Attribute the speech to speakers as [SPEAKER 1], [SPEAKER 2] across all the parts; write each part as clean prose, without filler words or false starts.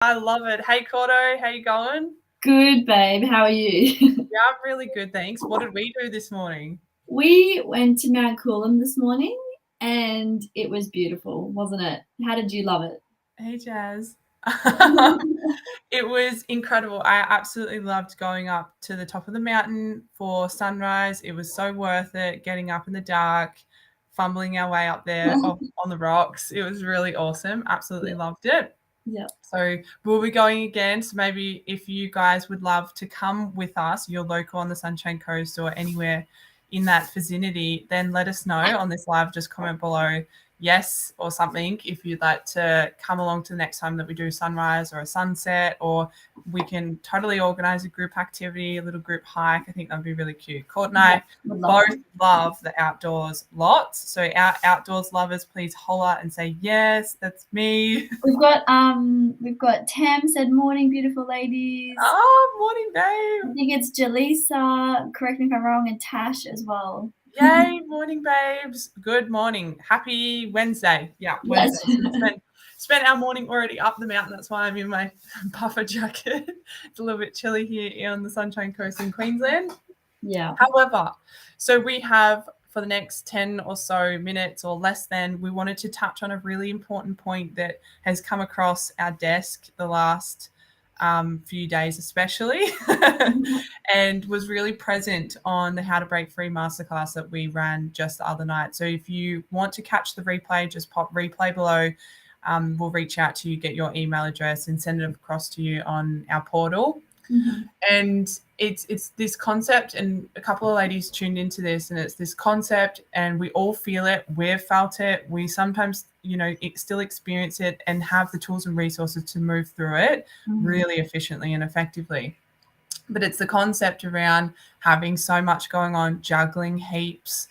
[SPEAKER 1] I love it. Hey, Cordo, how you going?
[SPEAKER 2] Good, babe. How are you?
[SPEAKER 1] Yeah, I'm really good, thanks. What did we do this morning?
[SPEAKER 2] We went to Mount Coolum this morning and it was beautiful, wasn't it? How did you love it?
[SPEAKER 1] Hey, Jazz. It was incredible. I absolutely loved going up to the top of the mountain for sunrise. It was so worth it, getting up in the dark, fumbling our way up there on the rocks. It was really awesome. Absolutely
[SPEAKER 2] Yeah,
[SPEAKER 1] loved it.
[SPEAKER 2] yeah.
[SPEAKER 1] So we'll be going again. So maybe if you guys would love to come with us, you're local on the Sunshine Coast or anywhere in that vicinity, then let us know on this live. Just comment below yes or something if you'd like to come along to the next time that we do sunrise or a sunset, or we can totally organize a group activity, a little group hike. I think that'd be really cute. Court and
[SPEAKER 2] Yeah,
[SPEAKER 1] I
[SPEAKER 2] would love
[SPEAKER 1] both
[SPEAKER 2] to.
[SPEAKER 1] love the outdoors lots. So our outdoors lovers, please holler and say yes, that's me.
[SPEAKER 2] We've got Tam said morning, beautiful ladies.
[SPEAKER 1] Oh, morning,
[SPEAKER 2] I
[SPEAKER 1] babe.
[SPEAKER 2] think it's Jaleesa, correct me if I'm wrong, and Tash as well.
[SPEAKER 1] Yay, morning, babes. Good morning. Happy Wednesday. Yeah,
[SPEAKER 2] Yes.
[SPEAKER 1] Wednesday. So we spent our morning already up the mountain. That's why I'm in my puffer jacket. It's a little bit chilly here on the Sunshine Coast in Queensland.
[SPEAKER 2] Yeah.
[SPEAKER 1] However, so we have for the next 10 or so minutes or less than, we wanted to touch on a really important point that has come across our desk the last few days, especially, and was really present on the How to Break Free masterclass that we ran just the other night. So if you want to catch the replay, just pop replay below. We'll reach out to you, get your email address, and send it across to you on our portal.
[SPEAKER 2] Mhm.
[SPEAKER 1] And it's this concept, and a couple of ladies tuned into this, and it's this concept, and we all feel it. We've felt it. We sometimes, still experience it and have the tools and resources to move through it
[SPEAKER 2] Mhm.
[SPEAKER 1] really efficiently and effectively. But it's the concept around having so much going on, juggling heaps,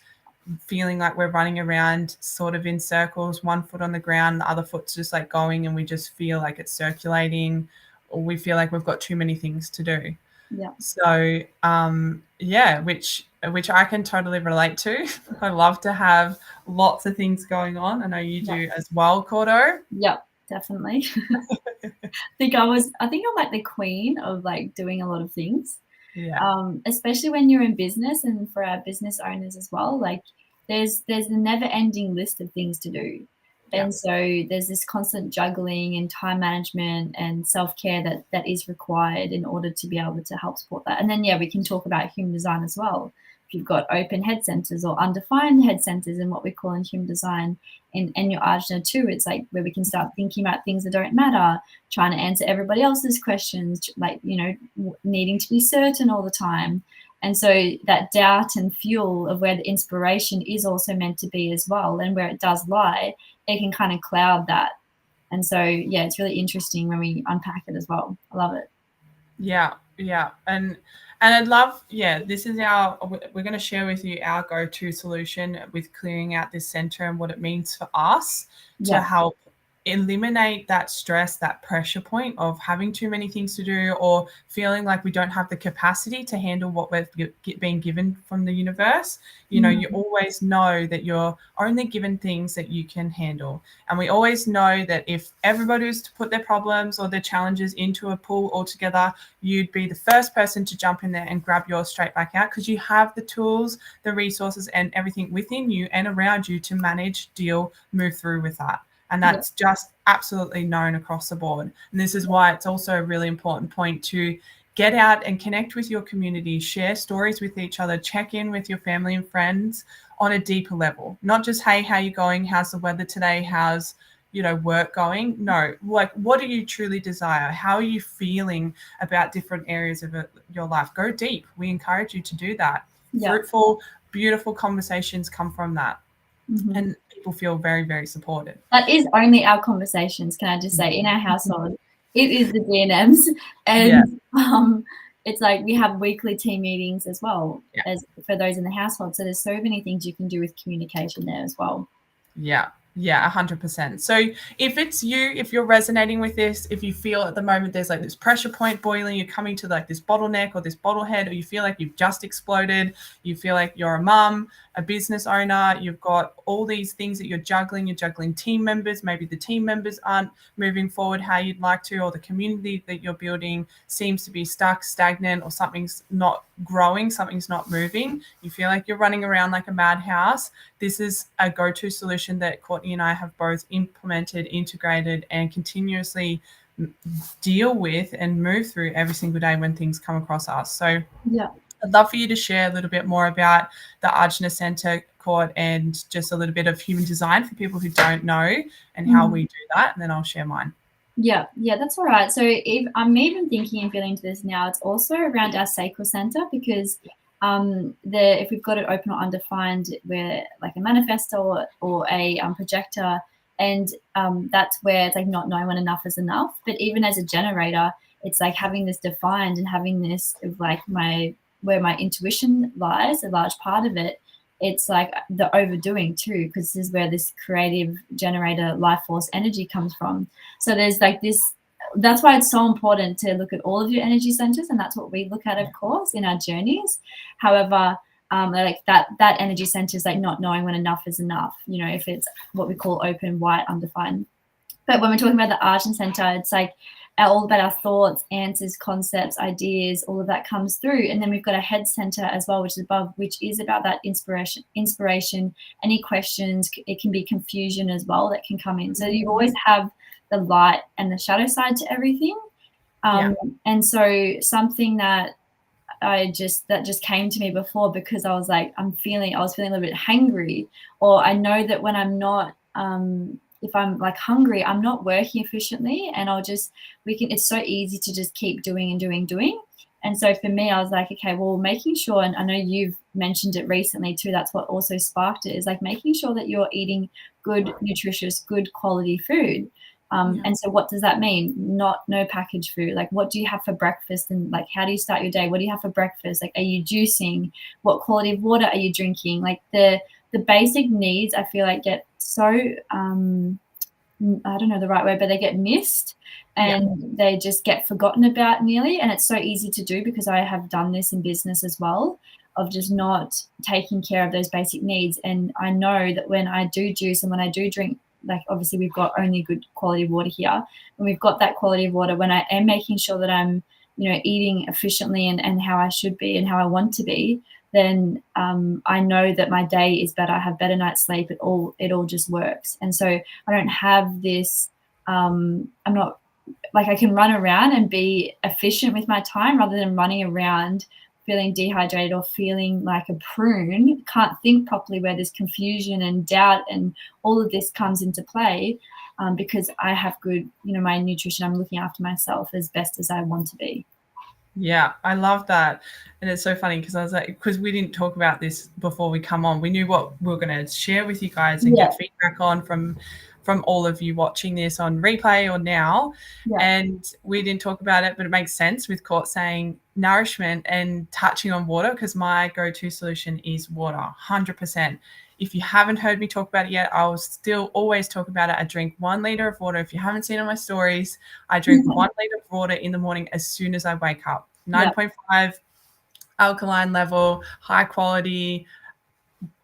[SPEAKER 1] feeling like we're running around sort of in circles, one foot on the ground, the other foot's just like going, and we just feel like it's circulating, or we feel like we've got too many things to do.
[SPEAKER 2] Yeah.
[SPEAKER 1] So yeah, which I can totally relate to. I love to have lots of things going on. I know you
[SPEAKER 2] Yeah.
[SPEAKER 1] do as well, Cordo.
[SPEAKER 2] Yeah. Definitely. I think I'm like the queen of like doing a lot of things.
[SPEAKER 1] Yeah,
[SPEAKER 2] Especially when you're in business, and for our business owners as well, like there's a never ending list of things to do.
[SPEAKER 1] yeah,
[SPEAKER 2] And so there's this constant juggling and time management and self-care that is required in order to be able to help support that. And then yeah, we can talk about human design as well. If you've got open head centers or undefined head centers in what we call in human design, and your ajna too, it's like where we can start thinking about things that don't matter, trying to answer everybody else's questions, like, needing to be certain all the time. And so that doubt and fuel of where the inspiration is also meant to be as well, and where it does lie, it can kind of cloud that. And so, yeah, it's really interesting when we unpack it as well. I love it.
[SPEAKER 1] yeah, yeah. And I'd love, yeah, this is we're going to share with you our go-to solution with clearing out this center and what it means for us to
[SPEAKER 2] Yeah.
[SPEAKER 1] help eliminate that stress, that pressure point of having too many things to do, or feeling like we don't have the capacity to handle what we're being given from the universe. You
[SPEAKER 2] Mhm.
[SPEAKER 1] always know that you're only given things that you can handle. And we always know that if everybody was to put their problems or their challenges into a pool altogether, you'd be the first person to jump in there and grab yours straight back out, because you have the tools, the resources, and everything within you and around you to manage, deal, move through with that. And
[SPEAKER 2] Yeah.
[SPEAKER 1] that's just absolutely known across the board. And this is why it's also a really important point to get out and connect with your community, share stories with each other, check in with your family and friends on a deeper level. Not just, hey, how you going? How's the weather today? How's work going? No, like, what do you truly desire? How are you feeling about different areas of your life? Go deep. We encourage you to do that.
[SPEAKER 2] Yeah.
[SPEAKER 1] Fruitful, beautiful conversations come from that,
[SPEAKER 2] Mhm.
[SPEAKER 1] and people feel very, very supported.
[SPEAKER 2] That is only our conversations, can I just say, in our household. It is the D&Ms.
[SPEAKER 1] Yeah,
[SPEAKER 2] And it's like we have weekly team meetings as well
[SPEAKER 1] yeah,
[SPEAKER 2] as for those in the household. So there's so many things you can do with communication there as well.
[SPEAKER 1] yeah. Yeah, 100%. So if it's you, if you're resonating with this, if you feel at the moment there's like this pressure point boiling, you're coming to like this bottleneck or this bottlehead, or you feel like you've just exploded, you feel like you're a mum, a business owner, you've got all these things that you're juggling team members, maybe the team members aren't moving forward how you'd like to, or the community that you're building seems to be stuck, stagnant, or something's not growing, something's not moving, you feel like you're running around like a madhouse, this is a go-to solution that Courtney and I have both implemented, integrated, and continuously deal with and move through every single day when things come across us. So
[SPEAKER 2] Yeah.
[SPEAKER 1] I'd love for you to share a little bit more about the Ajna Centre, Court, and just a little bit of human design for people who don't know and how we do that, and then I'll share mine.
[SPEAKER 2] Yeah, that's all right. So if I'm even thinking and feeling to this now, it's also around our sacral center, because if we've got it open or undefined, we're like a manifestor or a projector, and that's where it's like not knowing when enough is enough. But even as a generator, it's like having this defined and having this of like where my intuition lies, a large part of it. It's like the overdoing too, because this is where this creative generator life force energy comes from. So there's like this, that's why it's so important to look at all of your energy centers, and that's what we look at, of course, in our journeys. However, like that energy center is like not knowing when enough is enough, you know, if it's what we call open, white, undefined. But when we're talking about the Argent Center, it's like all about our thoughts, answers, concepts, ideas, all of that comes through. And then we've got a head center as well, which is above, which is about that inspiration, any questions. It can be confusion as well that can come in. So you always have the light and the shadow side to everything. And so something that just came to me before, because I was like, I was feeling a little bit hangry, or I know that when I'm not, if I'm like hungry, I'm not working efficiently, and it's so easy to just keep doing and doing. And so for me, I was like, okay, well, making sure, and I know you've mentioned it recently too, that's what also sparked it, is like making sure that you're eating good, nutritious, good quality food. And so what does that mean? No packaged food. Like, what do you have for breakfast? And like, how do you start your day? What do you have for breakfast? Like, are you juicing? What quality of water are you drinking? Like the basic needs, I feel like get so, I don't know the right word, but they get missed, and they just get forgotten about nearly. And it's so easy to do, because I have done this in business as well, of just not taking care of those basic needs. And I know that when I do juice and when I do drink, like obviously we've got only good quality water here, and we've got that quality of water, when I am making sure that I'm, you know, eating efficiently and how I should be and how I want to be, then I know that my day is better. I have better night's sleep. It all just works. And so I don't have this, I'm not like, I can run around and be efficient with my time, rather than running around feeling dehydrated or feeling like a prune, can't think properly, where there's confusion and doubt and all of this comes into play, because I have good, you know, my nutrition, I'm looking after myself as best as I want to be.
[SPEAKER 1] Yeah, I love that. And it's so funny, because I was like, because we didn't talk about this before we come on. We knew what we were going to share with you guys and get feedback on from all of you watching this on replay or now. And we didn't talk about it, but it makes sense with Court saying nourishment and touching on water, because my go-to solution is water, 100%. If you haven't heard me talk about it yet, I will still always talk about it. I drink 1 liter of water. If you haven't seen it on my stories, I drink 1 liter of water in the morning as soon as I wake up. 9.5 alkaline level, high quality,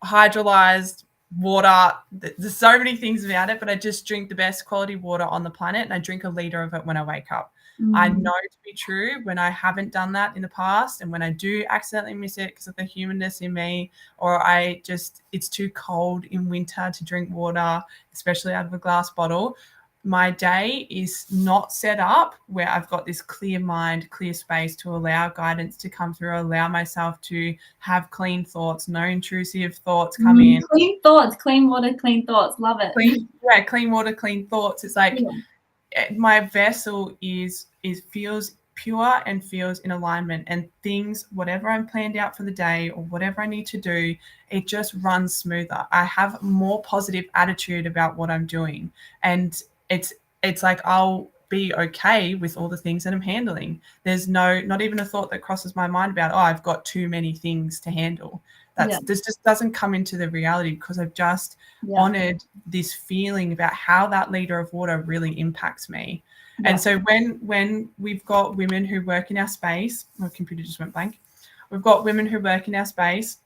[SPEAKER 1] hydrolyzed water. There's so many things about it, but I just drink the best quality water on the planet, and I drink a liter of it when I wake up. I know to be true when I haven't done that in the past, and when I do accidentally miss it because of the humanness in me, or it's too cold in winter to drink water, especially out of a glass bottle. My day is not set up where I've got this clear mind, clear space to allow guidance to come through, allow myself to have clean thoughts, no intrusive thoughts come in.
[SPEAKER 2] Clean thoughts, clean water, clean thoughts. Love it.
[SPEAKER 1] Clean water, clean thoughts. It's like my vessel feels pure and feels in alignment, and things, whatever I'm planned out for the day or whatever I need to do, it just runs smoother. I have more positive attitude about what I'm doing, and it's like I'll be okay with all the things that I'm handling. There's not even a thought that crosses my mind about, oh, I've got too many things to handle.
[SPEAKER 2] Yeah.
[SPEAKER 1] This just doesn't come into the reality because I've just
[SPEAKER 2] Yeah.
[SPEAKER 1] honored this feeling about how that liter of water really impacts me.
[SPEAKER 2] Yeah.
[SPEAKER 1] And so when we've got women who work in our space, my computer just went blank. We've got women who work in our space.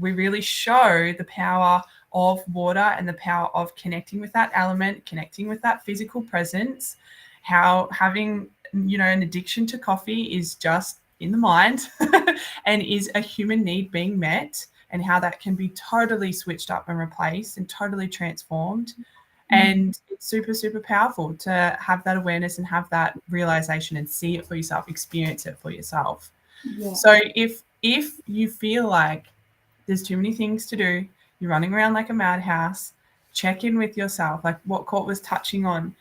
[SPEAKER 1] We really show the power of water and the power of connecting with that element, connecting with that physical presence, how having, an addiction to coffee is just in the mind and is a human need being met, and how that can be totally switched up and replaced and totally transformed. And it's super, super powerful to have that awareness and have that realization and see it for yourself, experience it for yourself.
[SPEAKER 2] Yeah.
[SPEAKER 1] So if you feel like there's too many things to do, you're running around like a madhouse, check in with yourself, like what Court was touching on,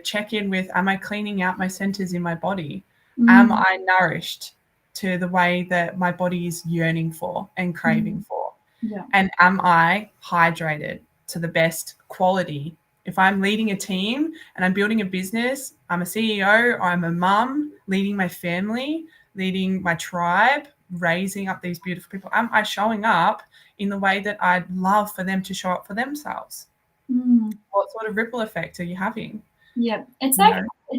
[SPEAKER 1] check in with, am I cleaning out my centers in my body? Am I nourished to the way that my body is yearning for and craving for?
[SPEAKER 2] Yeah.
[SPEAKER 1] And am I hydrated to the best quality? If I'm leading a team and I'm building a business, I'm a CEO, or I'm a mum leading my family, leading my tribe, raising up these beautiful people, am I showing up in the way that I'd love for them to show up for themselves? What sort of ripple effect are you having?
[SPEAKER 2] Yeah, it's
[SPEAKER 1] You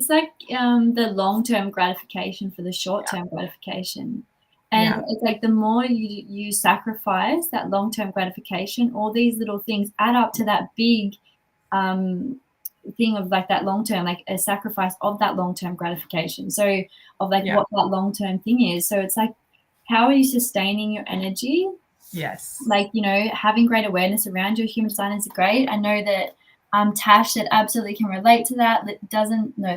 [SPEAKER 2] like
[SPEAKER 1] know?
[SPEAKER 2] the long-term gratification for the short-term gratification. And
[SPEAKER 1] Yeah.
[SPEAKER 2] it's like the more you sacrifice that long-term gratification, all these little things add up to that big thing of like that long-term, like a sacrifice of that long-term gratification. So of like
[SPEAKER 1] Yeah.
[SPEAKER 2] what that long-term thing is. So it's like, how are you sustaining your energy?
[SPEAKER 1] Yes.
[SPEAKER 2] Like, having great awareness around your human design is great. I know that Tash that absolutely can relate to that.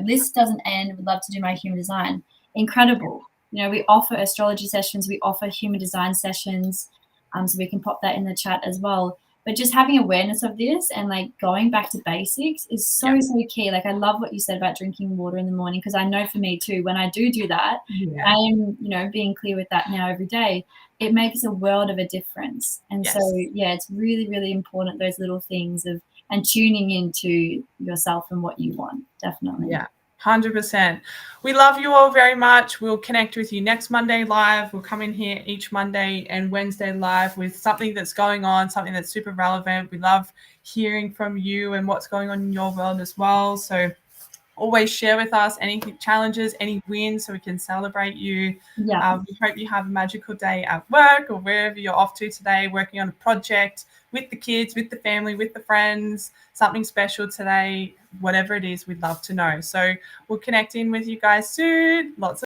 [SPEAKER 2] List doesn't end. Would love to do my human design. Incredible. We offer astrology sessions. We offer human design sessions. So we can pop that in the chat as well. But just having awareness of this and like going back to basics is so key. Like I love what you said about drinking water in the morning, because I know for me too, when I do that,
[SPEAKER 1] Yeah.
[SPEAKER 2] I'm being clear with that now every day. It makes a world of a difference. And so it's really, really important, those little things and tuning into yourself and what you want. Definitely.
[SPEAKER 1] Yeah. 100%. We love you all very much. We'll connect with you next Monday live. We'll come in here each Monday and Wednesday live with something that's going on, something that's super relevant. We love hearing from you and what's going on in your world as well. So always share with us any challenges, any wins, so we can celebrate you.
[SPEAKER 2] Yeah.
[SPEAKER 1] We hope you have a magical day at work or wherever you're off to today, working on a project with the kids, with the family, with the friends, something special today, whatever it is, we'd love to know. So we'll connect in with you guys soon. Lots of